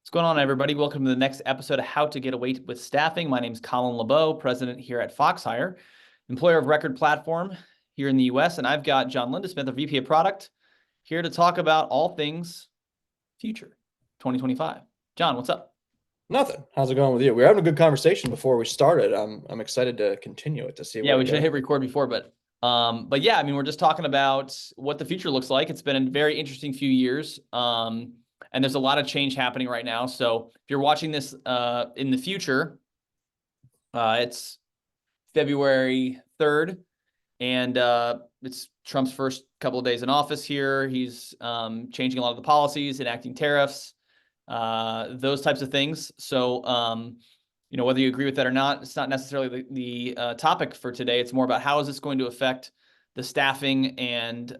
What's going on, everybody? Welcome to the next episode of How to Get Away with Staffing. My name is Colin LeBeau, president here at Foxhire, employer of record platform here in the US. And I've got John Lindesmith, the VP of product, here to talk about all things future 2025. John, what's up? Nothing. How's it going with you? We were having a good conversation before we started. I'm excited to continue it to see Yeah, where we it should have goes. hit record before, but yeah, I mean, we're just talking about what the future looks like. It's been a very interesting few years. And there's a lot of change happening right now. So if you're watching this in the future, it's February 3rd, and it's Trump's first couple of days in office here. He's changing a lot of the policies, enacting tariffs, those types of things. So, whether you agree with that or not, it's not necessarily the topic for today. It's more about how is this going to affect the staffing and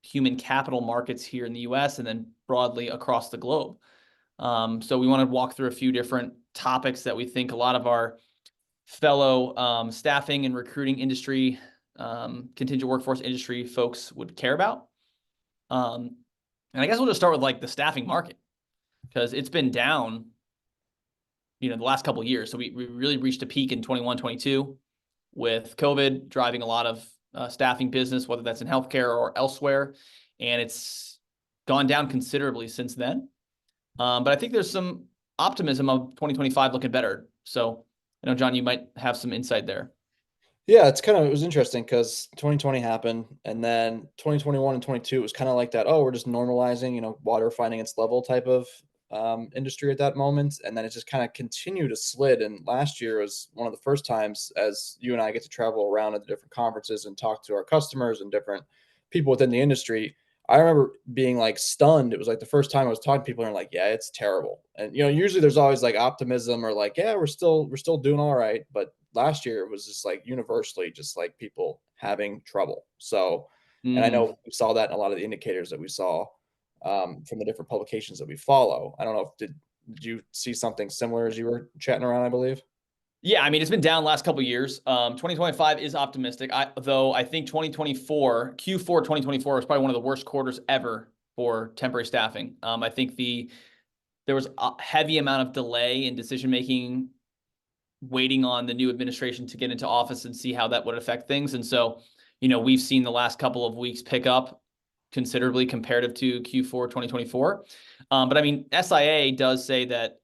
human capital markets here in the US and then broadly across the globe. So we want to walk through a few different topics that we think a lot of our fellow staffing and recruiting industry, contingent workforce industry folks would care about. And I guess we'll just start with like the staffing market, because it's been down, the last couple of years. So we really reached a peak in 21, 22 with COVID driving a lot of staffing business, whether that's in healthcare or elsewhere. And it's gone down considerably since then. But I think there's some optimism of 2025 looking better. So I know, John, you might have some insight there. Yeah, it was interesting because 2020 happened and then 2021 and 22 it was kind of like that. Oh, we're just normalizing, water finding its level type of industry at that moment, and then it just kind of continued to slid. And last year was one of the first times as you and I get to travel around at the different conferences and talk to our customers and different people within the industry. I remember being like stunned. It was like the first time I was talking to people and like, yeah, it's terrible. And usually there's always like optimism or like, yeah, we're still doing all right. But last year it was just like universally just like people having trouble. So, and I know we saw that in a lot of the indicators that we saw from the different publications that we follow. I don't know if did you see something similar as you were chatting around, I believe? Yeah, I mean, it's been down the last couple of years. 2025 is optimistic. Though I think 2024, Q4 2024 was probably one of the worst quarters ever for temporary staffing. I think there was a heavy amount of delay in decision making, waiting on the new administration to get into office and see how that would affect things. And so, we've seen the last couple of weeks pick up considerably comparative to Q4 2024. But I mean, SIA does say that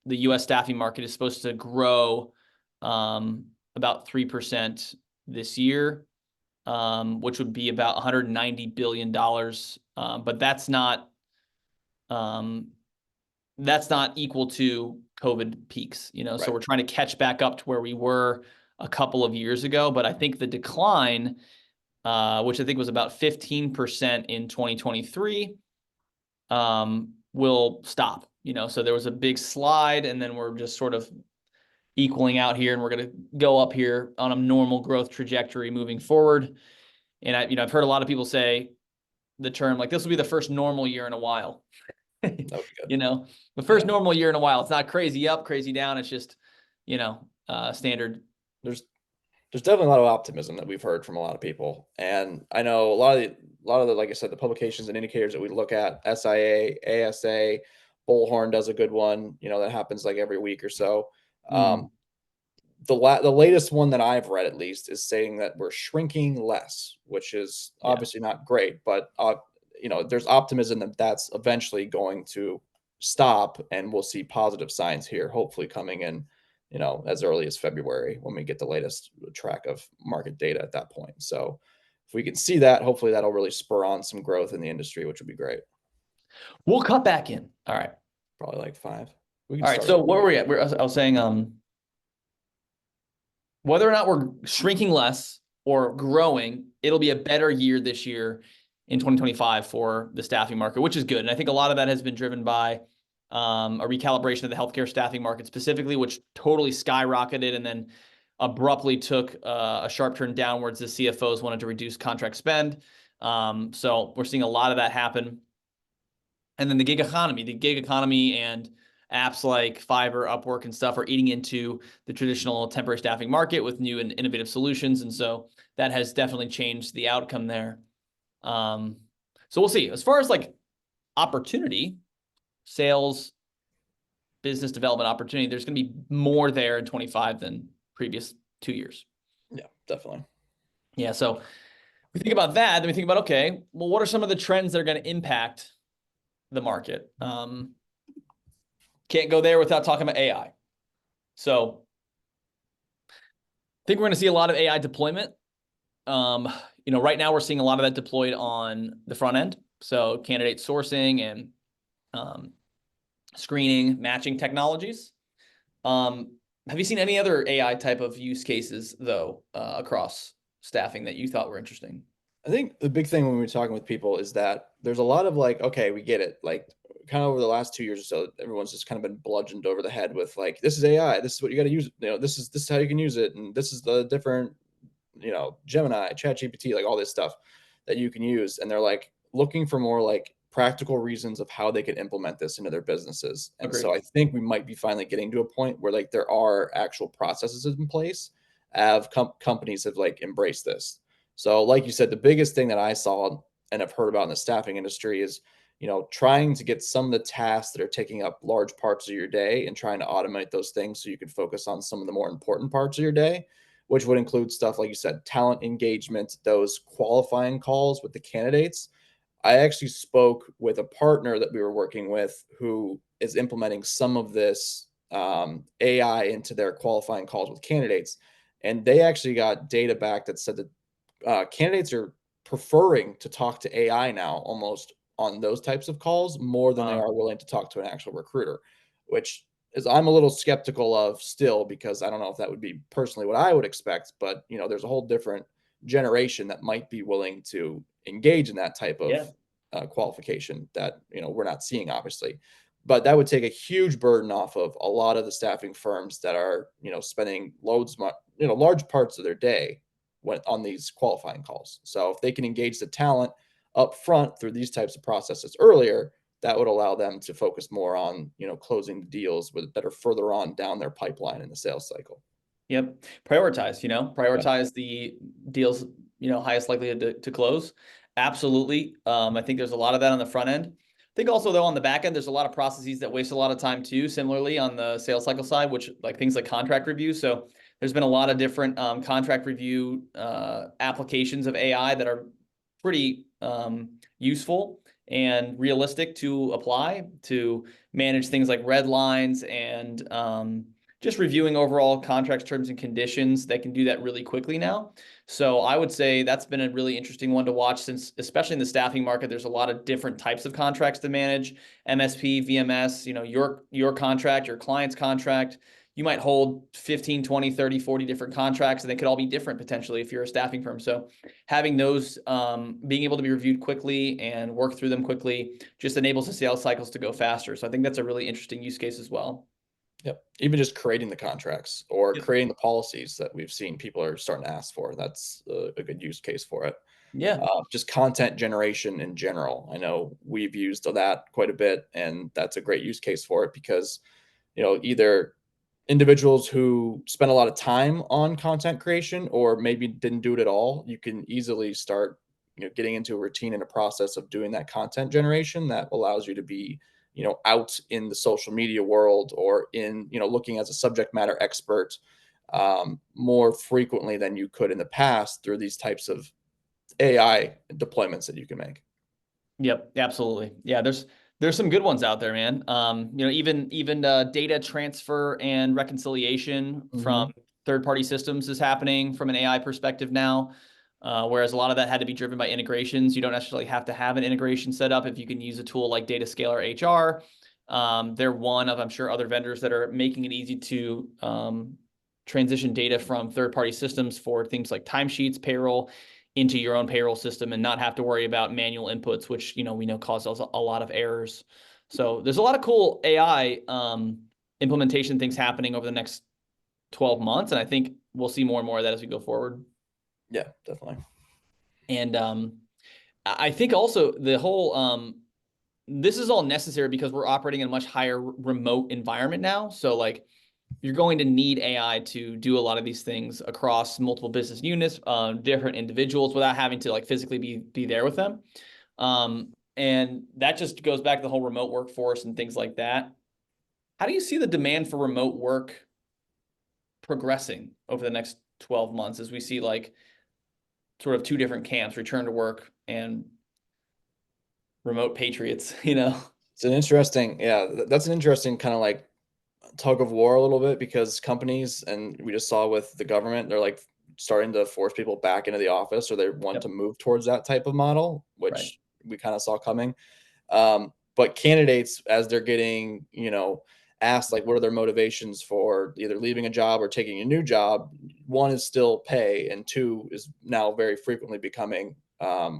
the U.S. staffing market is supposed to grow about 3% this year, which would be about $190 billion. But that's not equal to COVID peaks, So Right. we're trying to catch back up to where we were a couple of years ago. But I think the decline, which I think was about 15% in 2023, will stop. So there was a big slide, and then we're just sort of equaling out here, and we're going to go up here on a normal growth trajectory moving forward. And I've heard a lot of people say the term like this will be the first normal year in a while. That would be good. The first Yeah. normal year in a while. It's not crazy up, crazy down. It's just, standard. There's definitely a lot of optimism that we've heard from a lot of people. And I know a lot of the, like I said, the publications and indicators that we look at, SIA, ASA, Bullhorn does a good one, that happens like every week or so. Mm, The latest one that I've read at least is saying that we're shrinking less, which is yeah. obviously not great, but there's optimism that that's eventually going to stop, and we'll see positive signs here, hopefully coming in, as early as February when we get the latest track of market data at that point. So if we can see that, hopefully that'll really spur on some growth in the industry, which would be great. We'll cut back in. All right. Probably like 5. We can All right. start. So where were we at? I was saying, whether or not we're shrinking less or growing, it'll be a better year this year in 2025 for the staffing market, which is good. And I think a lot of that has been driven by a recalibration of the healthcare staffing market specifically, which totally skyrocketed and then abruptly took a sharp turn downwards as CFOs wanted to reduce contract spend. So we're seeing a lot of that happen. And then the gig economy and apps like Fiverr, Upwork, and stuff are eating into the traditional temporary staffing market with new and innovative solutions. And so that has definitely changed the outcome there. So we'll see. As far as like opportunity, sales, business development opportunity, there's going to be more there in 25 than previous 2 years. Yeah, definitely. Yeah. So we think about that, then we think about, okay, well, what are some of the trends that are going to impact the market? Can't go there without talking about AI. So I think we're going to see a lot of AI deployment. Right now we're seeing a lot of that deployed on the front end. So candidate sourcing and screening, matching technologies. Have you seen any other AI type of use cases though, across staffing that you thought were interesting? I think the big thing when we're talking with people is that there's a lot of like, okay, we get it. Like kind of over the last 2 years or so, everyone's just kind of been bludgeoned over the head with like, this is AI, this is what you got to use. This is how you can use it, and this is the different, Gemini, Chat GPT, like all this stuff that you can use. And they're like looking for more like practical reasons of how they can implement this into their businesses. And Agreed. so I think we might be finally getting to a point where like there are actual processes in place. Companies have like embraced this. So, like you said, the biggest thing that I saw and have heard about in the staffing industry is, trying to get some of the tasks that are taking up large parts of your day and trying to automate those things so you can focus on some of the more important parts of your day, which would include stuff like you said, talent engagement, those qualifying calls with the candidates. I actually spoke with a partner that we were working with who is implementing some of this AI into their qualifying calls with candidates. And they actually got data back that said that candidates are preferring to talk to AI now almost on those types of calls more than they are willing to talk to an actual recruiter, which is I'm a little skeptical of still because I don't know if that would be personally what I would expect, but there's a whole different generation that might be willing to engage in that type of Yeah. qualification that we're not seeing obviously. But that would take a huge burden off of a lot of the staffing firms that are spending large parts of their day on these qualifying calls. So if they can engage the talent up front through these types of processes earlier, that would allow them to focus more on closing the deals that are further on down their pipeline in the sales cycle. Yep. Prioritize the deals, highest likelihood to close. Absolutely. I think there's a lot of that on the front end. I think also though on the back end, there's a lot of processes that waste a lot of time too, similarly on the sales cycle side, which like things like contract review. So there's been a lot of different contract review applications of AI that are pretty useful and realistic to apply to manage things like red lines and just reviewing overall contracts, terms, and conditions. They can do that really quickly now. So I would say that's been a really interesting one to watch since, especially in the staffing market, there's a lot of different types of contracts to manage. MSP, VMS, your contract, your client's contract. You might hold 15, 20, 30, 40 different contracts, and they could all be different potentially if you're a staffing firm. So having those, being able to be reviewed quickly and work through them quickly just enables the sales cycles to go faster. So I think that's a really interesting use case as well. Yep. Even just creating the contracts or Yep. creating the policies that we've seen people are starting to ask for. That's a good use case for it. Yeah. Just content generation in general. I know we've used that quite a bit, and that's a great use case for it because, either individuals who spend a lot of time on content creation or maybe didn't do it at all, you can easily start, getting into a routine and a process of doing that content generation that allows you to be out in the social media world or in looking as a subject matter expert more frequently than you could in the past through these types of AI deployments that you can make. Yep, absolutely. Yeah, there's some good ones out there, man. Even data transfer and reconciliation from Mm-hmm. third-party systems is happening from an AI perspective now. Whereas a lot of that had to be driven by integrations. You don't necessarily have to have an integration set up if you can use a tool like Datascaler HR. They're one of, I'm sure, other vendors that are making it easy to transition data from third-party systems for things like timesheets, payroll, into your own payroll system and not have to worry about manual inputs, which we know causes a lot of errors. So there's a lot of cool AI implementation things happening over the next 12 months, and I think we'll see more and more of that as we go forward. Yeah, definitely. And I think also the whole this is all necessary because we're operating in a much higher remote environment now. So like you're going to need AI to do a lot of these things across multiple business units, different individuals without having to like physically be there with them. And And that just goes back to the whole remote workforce and things like that. How do you see the demand for remote work progressing over the next 12 months as we see like sort of two different camps, return to work and remote patriots, you know? It's an interesting, yeah, that's an interesting kind of like tug of war a little bit because companies, and we just saw with the government, they're like starting to force people back into the office, or they want to Yep. move towards that type of model, Right. which we kind of saw coming. But candidates, as they're getting, asked like what are their motivations for either leaving a job or taking a new job, one is still pay, and two is now very frequently becoming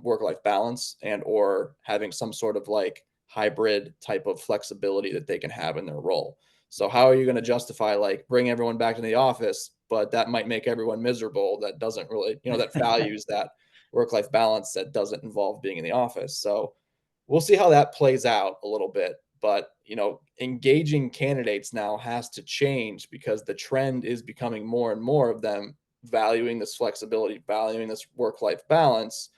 work-life balance and or having some sort of like hybrid type of flexibility that they can have in their role. So how are you going to justify like bring everyone back to the office, but that might make everyone miserable that doesn't really, that values that work-life balance that doesn't involve being in the office. So we'll see how that plays out a little bit. But, engaging candidates now has to change because the trend is becoming more and more of them valuing this flexibility, valuing this work life balance.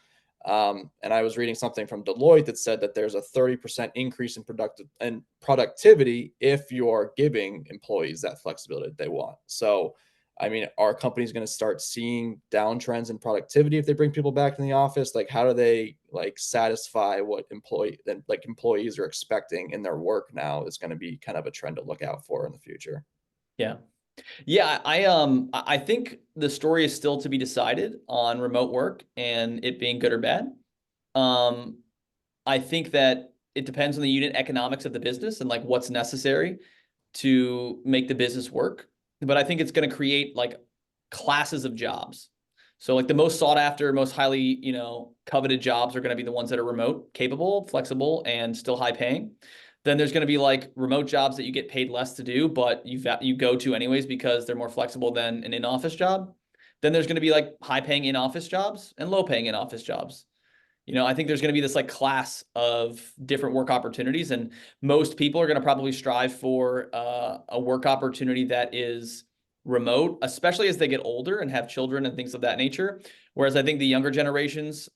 And I was reading something from Deloitte that said that there's a 30% increase in productivity if you're giving employees that flexibility that they want. So, I mean, are companies going to start seeing downtrends in productivity if they bring people back in the office? Like, how do they like satisfy what employees are expecting in their work now is going to be kind of a trend to look out for in the future. Yeah. Yeah, I think the story is still to be decided on remote work and it being good or bad. Um, I think that it depends on the unit economics of the business and like what's necessary to make the business work. But I think it's going to create like classes of jobs. So like the most sought after, most highly, coveted jobs are going to be the ones that are remote, capable, flexible, and still high paying. Then there's going to be like remote jobs that you get paid less to do, but you go to anyways because they're more flexible than an in-office job. Then there's going to be like high paying in-office jobs and low paying in-office jobs. I think there's going to be this like class of different work opportunities, and most people are going to probably strive for a work opportunity that is remote, especially as they get older and have children and things of that nature. Whereas I think the younger generations,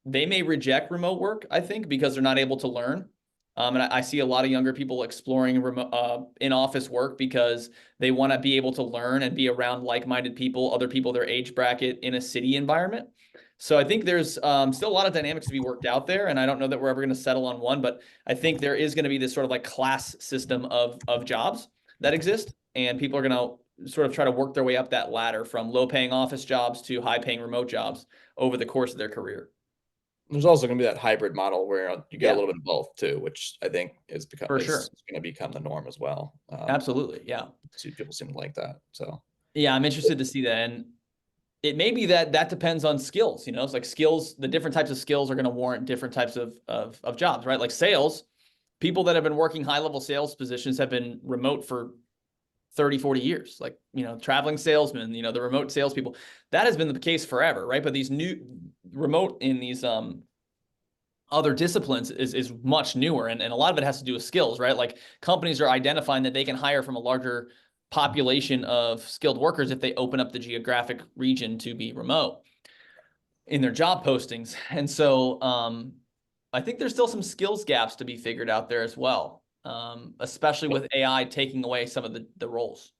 they may reject remote work, I think, because they're not able to learn. And I see a lot of younger people exploring remote in-office work because they want to be able to learn and be around like-minded people, other people their age bracket in a city environment. So I think there's still a lot of dynamics to be worked out there, and I don't know that we're ever going to settle on one, but I think there is going to be this sort of like class system of jobs that exist, and people are going to sort of try to work their way up that ladder from low-paying office jobs to high-paying remote jobs over the course of their career. There's also going to be that hybrid model where you get a Yeah, little bit of both too, which I think for is sure. going to become the norm as well. Absolutely. Yeah. People seem to like that. So Yeah, I'm interested to see that. And it may be that depends on skills, it's like skills, the different types of skills are going to warrant different types of jobs, right? Like sales, people that have been working high level sales positions have been remote for 30, 40 years, like, traveling salesmen, the remote salespeople, that has been the case forever, right? But these new remote in these, other disciplines is much newer, and a lot of it has to do with skills, right? Like companies are identifying that they can hire from a larger population of skilled workers if they open up the geographic region to be remote in their job postings. And so I think there's still some skills gaps to be figured out there as well, especially with AI taking away some of the roles.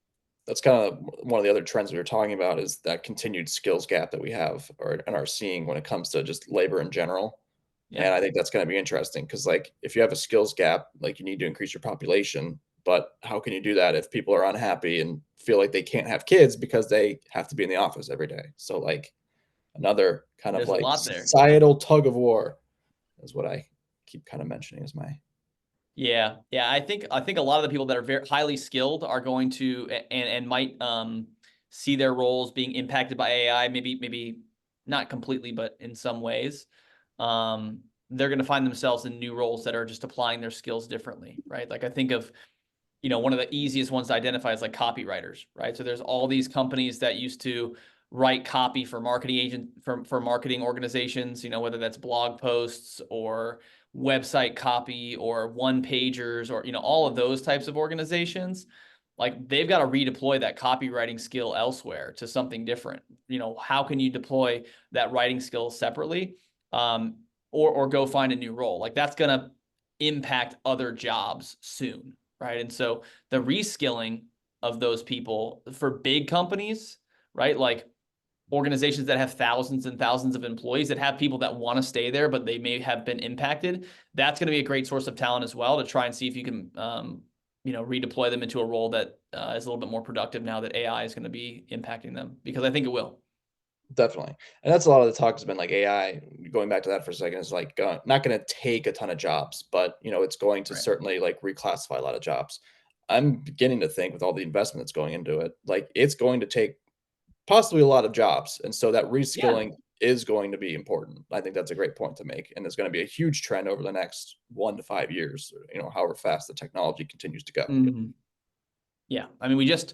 that's kind of one of the other trends we were talking about is that continued skills gap that we have and are seeing when it comes to just labor in general. Yeah, And I think that's going to be interesting because, like, if you have a skills gap, like, you need to increase your population. But how can you do that if people are unhappy and feel like they can't have kids because they have to be in the office every day? So, like, another kind of there's a like lot there. societal tug of war is what I keep kind of mentioning as my. Yeah, yeah. I think a lot of the people that are very highly skilled are going to and might see their roles being impacted by AI. Maybe not completely, but in some ways, they're going to find themselves in new roles that are just applying their skills differently, right? Like I think of one of the easiest ones to identify is like copywriters, right? So there's all these companies that used to write copy for marketing organizations, whether that's blog posts or website copy or one pagers or all of those types of organizations. Like they've got to redeploy that copywriting skill elsewhere to something different. How can you deploy that writing skill separately? or go find a new role. Like that's going to impact other jobs soon, right? And so the reskilling of those people for big companies, right? Like organizations that have thousands and thousands of employees that have people that want to stay there, but they may have been impacted. That's going to be a great source of talent as well to try and see if you can, redeploy them into a role that is a little bit more productive now that AI is going to be impacting them, because I think it will. Definitely. And that's a lot of the talk has been like AI, going back to that for a second, is like not going to take a ton of jobs, but it's going to Right. certainly like reclassify a lot of jobs. I'm beginning to think with all the investment that's going into it, like it's going to take possibly a lot of jobs. And so that Yeah. reskilling is going to be important. I think that's a great point to make. And it's going to be a huge trend over the next 1 to 5 years, however fast the technology continues to go. Mhm. Yeah. I mean, we just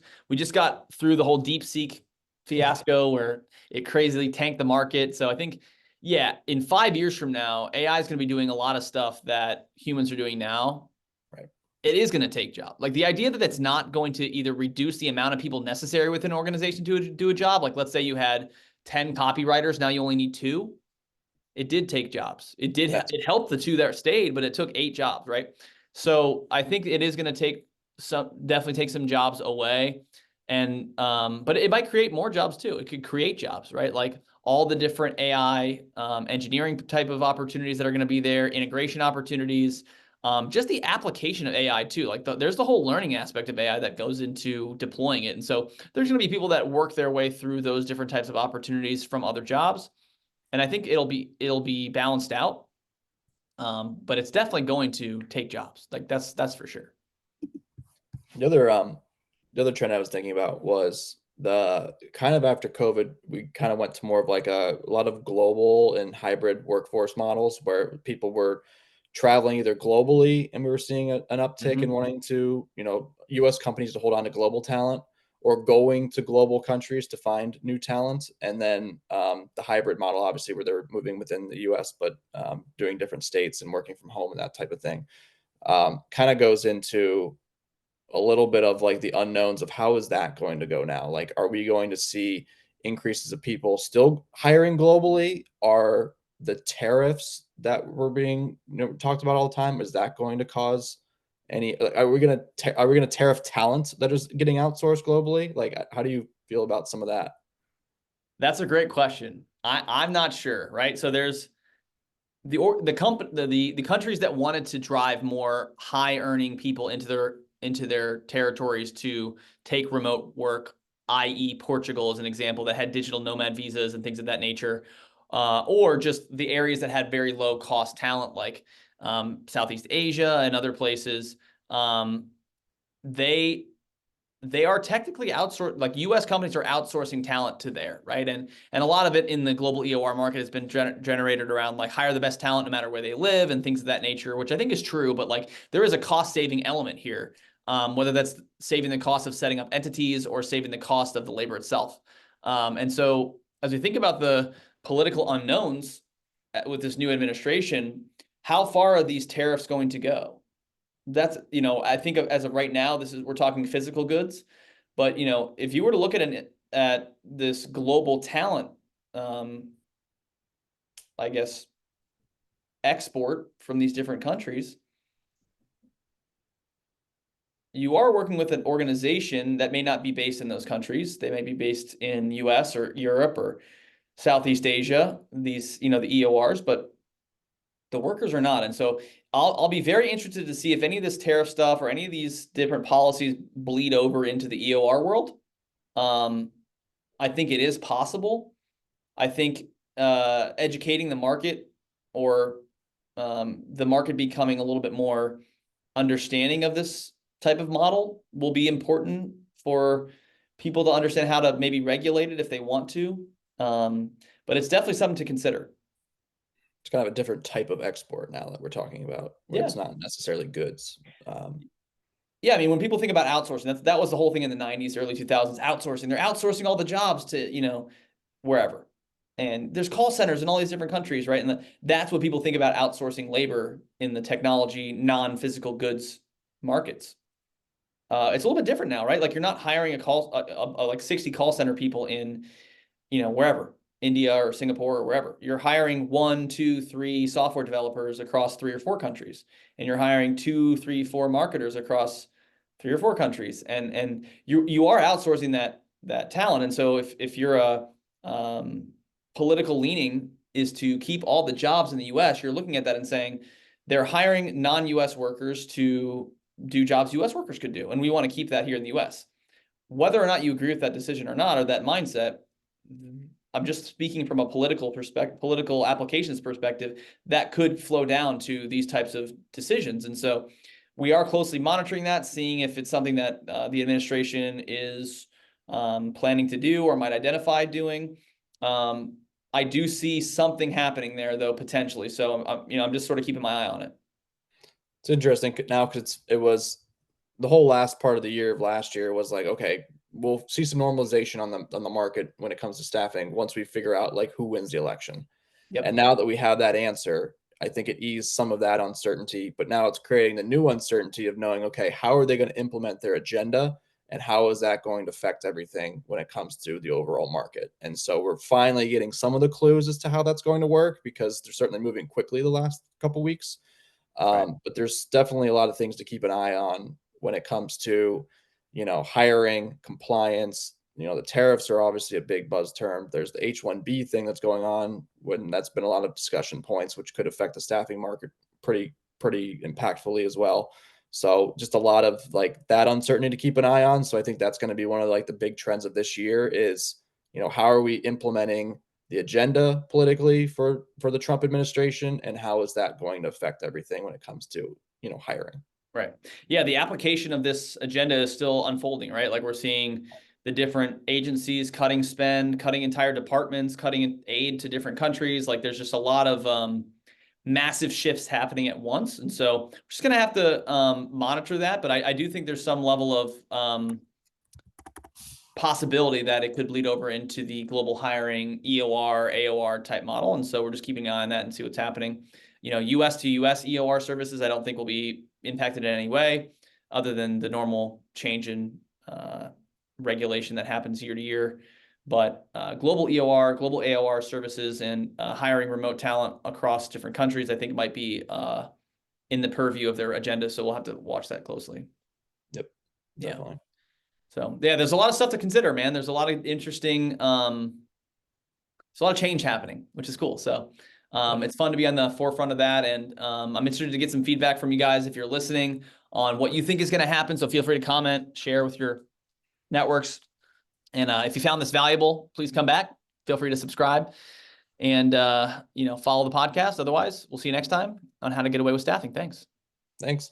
got through the whole DeepSeek fiasco where it crazily tanked the market. So I think, yeah, in 5 years from now, AI is going to be doing a lot of stuff that humans are doing now. Right. It is going to take jobs. Like the idea that it's not going to either reduce the amount of people necessary within an organization to do a job. Like let's say you had 10 copywriters, now you only need two. It did take jobs. That's It helped the two that stayed, but it took 8 jobs, right? So I think it is going to definitely take some jobs away. And but it might create more jobs too. It could create jobs, right? Like all the different AI engineering type of opportunities that are going to be there, integration opportunities, just the application of AI too. Like there's the whole learning aspect of AI that goes into deploying it. And so there's going to be people that work their way through those different types of opportunities from other jobs. And I think it'll be balanced out. But it's definitely going to take jobs. Like that's for sure. the other trend I was thinking about was the kind of after COVID, we kind of went to more of like a lot of global and hybrid workforce models where people were traveling either globally and we were seeing an uptick in Mm-hmm. wanting to, US companies to hold on to global talent or going to global countries to find new talent. And then the hybrid model, obviously, where they're moving within the US, but doing different states and working from home and that type of thing, kind of goes into a little bit of like the unknowns of how is that going to go now? Like, are we going to see increases of people still hiring globally? Are the tariffs that were being talked about all the time, is that going to cause any? Are we going to tariff talent that is getting outsourced globally? Like, how do you feel about some of that? That's a great question. I'm not sure, right? So there's the countries that wanted to drive more high earning people into their territories to take remote work, i.e., Portugal is an example that had digital nomad visas and things of that nature, or just the areas that had very low cost talent like Southeast Asia and other places. Um, they they are technically outsourced, like US companies are outsourcing talent to there, right? And a lot of it in the global EOR market has been generated around like hire the best talent no matter where they live and things of that nature, which I think is true, but like there is a cost saving element here, whether that's saving the cost of setting up entities or saving the cost of the labor itself. And so as we think about the political unknowns with this new administration, how far are these tariffs going to go? That's, I think as of right now, we're talking physical goods, but if you were to look at this global talent, um, I guess export from these different countries, you are working with an organization that may not be based in those countries. They may be based in US or Europe or Southeast Asia, these, the EORs, but the workers are not. And so I'll be very interested to see if any of this tariff stuff or any of these different policies bleed over into the EOR world. Um, I think it is possible. I think educating the market or the market becoming a little bit more understanding of this type of model will be important for people to understand how to maybe regulate it if they want to. But it's definitely something to consider. It's kind of a different type of export now that we're talking about, where Yeah. it's not necessarily goods. Yeah, I mean, when people think about outsourcing, that was the whole thing in the 90s, early 2000s, outsourcing. They're outsourcing all the jobs to, wherever. And there's call centers in all these different countries, right? And that's what people think about outsourcing labor in the technology, non-physical goods markets. It's a little bit different now, right? Like you're not hiring like 60 call center people in, wherever. India or Singapore or wherever. You're hiring 1, 2, 3 software developers across 3 or 4 countries, and you're hiring 2, 3, 4 marketers across 3 or 4 countries, and you are outsourcing that talent. And so if you're a political leaning is to keep all the jobs in the U.S., you're looking at that and saying they're hiring non-U.S. workers to do jobs U.S. workers could do, and we want to keep that here in the U.S. Whether or not you agree with that decision or not, or that mindset, I'm just speaking from a political perspective, political applications perspective, that could flow down to these types of decisions. And so we are closely monitoring that, seeing if it's something that the administration is planning to do or might identify doing. I do see something happening there, though, potentially. So I'm just sort of keeping my eye on it. It's interesting now because it was the whole last part of the year of last year was like, okay, we'll see some normalization on the market when it comes to staffing once we figure out like who wins the election. Yep. And now that we have that answer, I think it eased some of that uncertainty, but now it's creating the new uncertainty of knowing, okay, how are they going to implement their agenda? And how is that going to affect everything when it comes to the overall market? And so we're finally getting some of the clues as to how that's going to work because they're certainly moving quickly the last couple of weeks. Right. But there's definitely a lot of things to keep an eye on when it comes to, hiring, compliance. The tariffs are obviously a big buzz term. There's the H-1B thing that's going on when that's been a lot of discussion points, which could affect the staffing market pretty impactfully as well. So just a lot of like that uncertainty to keep an eye on. So I think that's going to be one of like the big trends of this year is, how are we implementing the agenda politically for the Trump administration, and how is that going to affect everything when it comes to hiring? Right. Yeah, the application of this agenda is still unfolding, right? Like we're seeing the different agencies cutting spend, cutting entire departments, cutting aid to different countries. Like there's just a lot of massive shifts happening at once. And so we're just going to have to monitor that. But I do think there's some level of possibility that it could bleed over into the global hiring EOR, AOR type model. And so we're just keeping an eye on that and see what's happening. US to US EOR services, I don't think will be impacted in any way other than the normal change in regulation that happens year to year. But global EOR, global AOR services, and hiring remote talent across different countries, I think might be in the purview of their agenda. So we'll have to watch that closely. Yep. Definitely. Yeah. So yeah, there's a lot of stuff to consider, man. There's a lot of interesting, there's a lot of change happening, which is cool. So it's fun to be on the forefront of that. And I'm interested to get some feedback from you guys if you're listening on what you think is going to happen. So feel free to comment, share with your networks. And if you found this valuable, please come back. Feel free to subscribe and, follow the podcast. Otherwise, we'll see you next time on How to Get Away with Staffing. Thanks. Thanks.